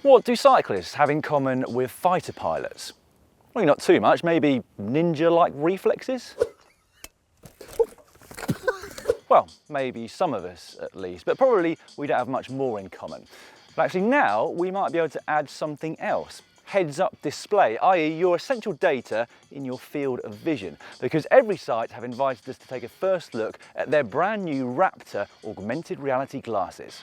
What do cyclists have in common with fighter pilots? Well, not too much, maybe ninja-like reflexes? Well, maybe some of us at least, but probably we don't have much more in common. But actually now we might be able to add something else. Heads-up display, i.e. your essential data in your field of vision, because Everysight have invited us to take a first look at their brand new Raptor augmented reality glasses.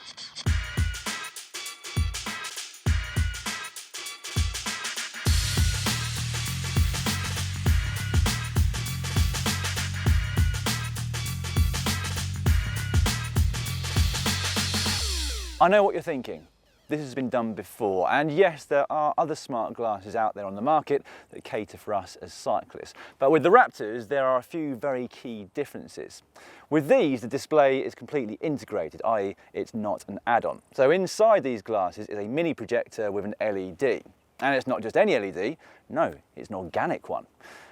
I know what you're thinking. This has been done before, and yes, there are other smart glasses out there on the market that cater for us as cyclists. But with the Raptors, there are a few very key differences. With these, the display is completely integrated, i.e. it's not an add-on. So inside these glasses is a mini projector with an LED. And it's not just any LED, no, it's an organic one.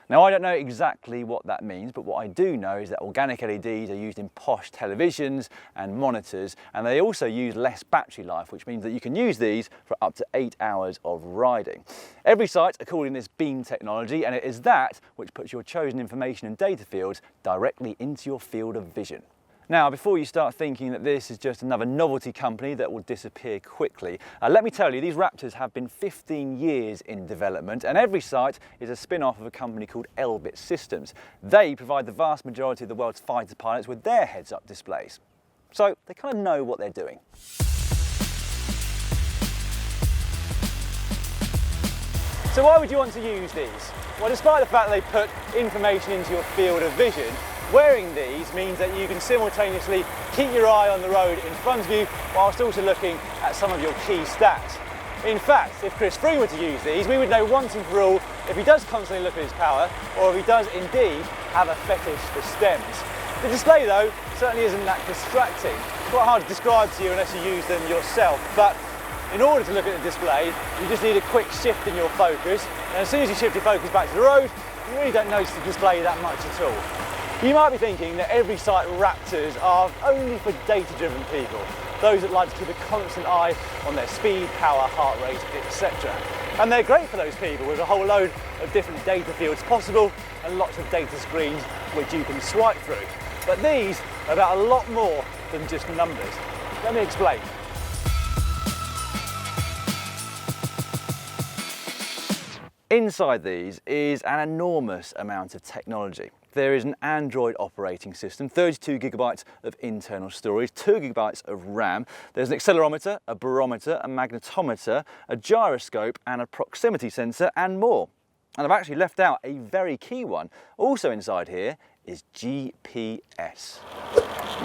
Now, I don't know exactly what that means, but what I do know is that organic LEDs are used in posh televisions and monitors, and they also use less battery life, which means that you can use these for up to 8 hours of riding. Everysight are calling this beam technology, and it is that which puts your chosen information and data fields directly into your field of vision. Now, before you start thinking that this is just another novelty company that will disappear quickly, let me tell you, these Raptors have been 15 years in development, and Everysight is a spin-off of a company called Elbit Systems. They provide the vast majority of the world's fighter pilots with their heads-up displays. So they kind of know what they're doing. So why would you want to use these? Well, despite the fact they put information into your field of vision, wearing these means that you can simultaneously keep your eye on the road in front of you whilst also looking at some of your key stats. In fact, if Chris Froome were to use these, we would know once and for all if he does constantly look at his power or if he does indeed have a fetish for stems. The display though certainly isn't that distracting. It's quite hard to describe to you unless you use them yourself, but in order to look at the display, you just need a quick shift in your focus, and as soon as you shift your focus back to the road, you really don't notice the display that much at all. You might be thinking that Everysight Raptors are only for data-driven people, those that like to keep a constant eye on their speed, power, heart rate, etc. And they're great for those people with a whole load of different data fields possible and lots of data screens which you can swipe through. But these are about a lot more than just numbers. Let me explain. Inside these is an enormous amount of technology. There is an Android operating system, 32 gigabytes of internal storage, 2 gigabytes of RAM. There's an accelerometer, a barometer, a magnetometer, a gyroscope and a proximity sensor and more. And I've actually left out a very key one. Also inside here is GPS.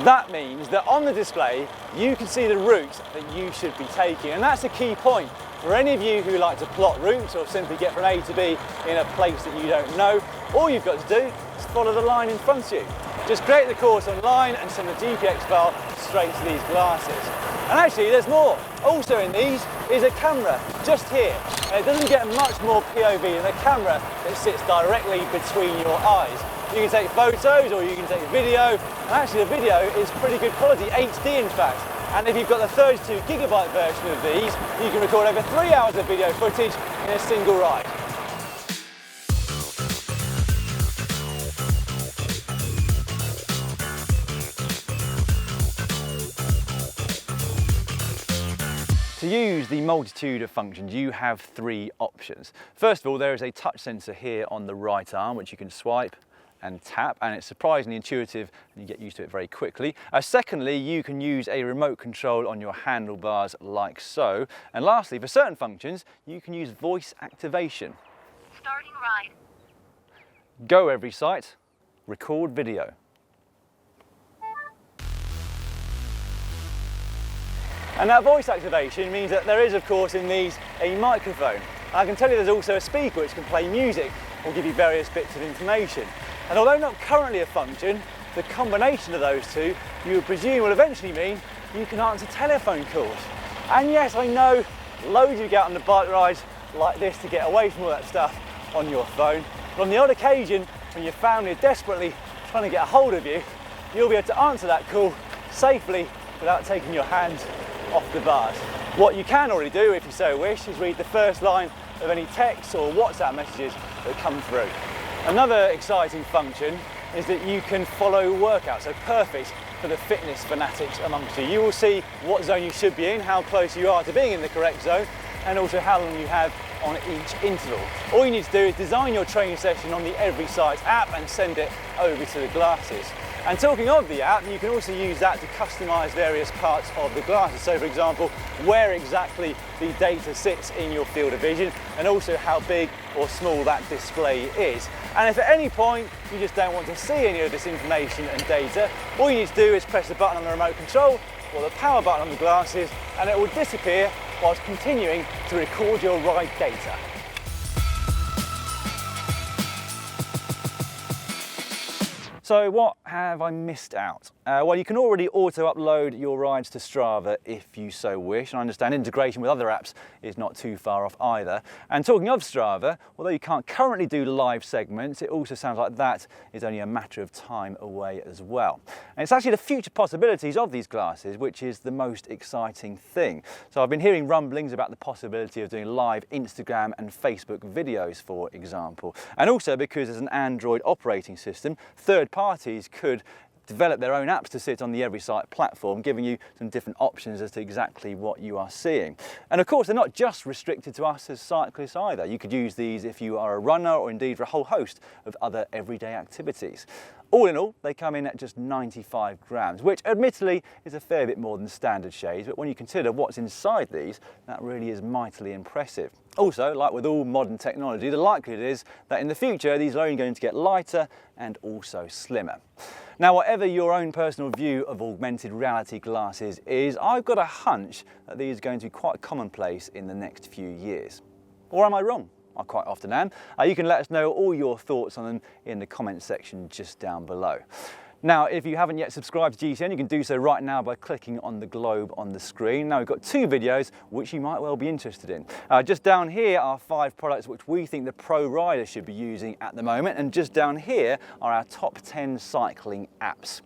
That means that on the display you can see the route that you should be taking, and that's a key point for any of you who like to plot routes or simply get from A to B in a place that you don't know. All you've got to do is follow the line in front of you. Just create the course online and send the GPX file straight to these glasses. And actually there's more. Also in these is a camera just here, and it doesn't get much more POV than a camera that sits directly between your eyes. You can take photos or you can take video, and actually the video is pretty good quality, HD in fact. And if you've got the 32 gigabyte version of these, you can record over 3 hours of video footage in a single ride. To use the multitude of functions, you have 3 options. First of all, there is a touch sensor here on the right arm, which you can swipe and tap, and it's surprisingly intuitive and you get used to it very quickly. Secondly, you can use a remote control on your handlebars like so. And lastly, for certain functions, you can use voice activation. Starting ride. Go Everysight, record video. And that voice activation means that there is, of course, in these a microphone. And I can tell you there's also a speaker which can play music or give you various bits of information. And although not currently a function, the combination of those two, you would presume will eventually mean you can answer telephone calls. And yes, I know loads of you get on the bike rides like this to get away from all that stuff on your phone. But on the odd occasion, when your family are desperately trying to get a hold of you, you'll be able to answer that call safely without taking your hands off the bars. What you can already do, if you so wish, is read the first line of any text or WhatsApp messages that come through. Another exciting function is that you can follow workouts, so perfect for the fitness fanatics amongst you. You will see what zone you should be in, how close you are to being in the correct zone, and also how long you have on each interval. All you need to do is design your training session on the Everysight app and send it over to the glasses. And talking of the app, you can also use that to customize various parts of the glasses. So for example, where exactly the data sits in your field of vision, and also how big or small that display is. And if at any point you just don't want to see any of this information and data, all you need to do is press the button on the remote control or the power button on the glasses, and it will disappear whilst continuing to record your ride data. So what have I missed out? Well, you can already auto-upload your rides to Strava if you so wish, and I understand integration with other apps is not too far off either. And talking of Strava, although you can't currently do live segments, it also sounds like that is only a matter of time away as well. And it's actually the future possibilities of these glasses which is the most exciting thing. So I've been hearing rumblings about the possibility of doing live Instagram and Facebook videos, for example. And also because there's an Android operating system, third parties could develop their own apps to sit on the Everysight platform, giving you some different options as to exactly what you are seeing. And of course, they're not just restricted to us as cyclists either. You could use these if you are a runner or indeed for a whole host of other everyday activities. All in all, they come in at just 95 grams, which admittedly is a fair bit more than standard shades, but when you consider what's inside these, that really is mightily impressive. Also, like with all modern technology, the likelihood is that in the future, these are only going to get lighter and also slimmer. Now, whatever your own personal view of augmented reality glasses is, I've got a hunch that these are going to be quite commonplace in the next few years. Or am I wrong? I quite often am. You can let us know all your thoughts on them in the comments section just down below. Now, if you haven't yet subscribed to GCN, you can do so right now by clicking on the globe on the screen. Now, we've got 2 videos which you might well be interested in. Just down here are 5 products which we think the pro rider should be using at the moment, and just down here are our top 10 cycling apps.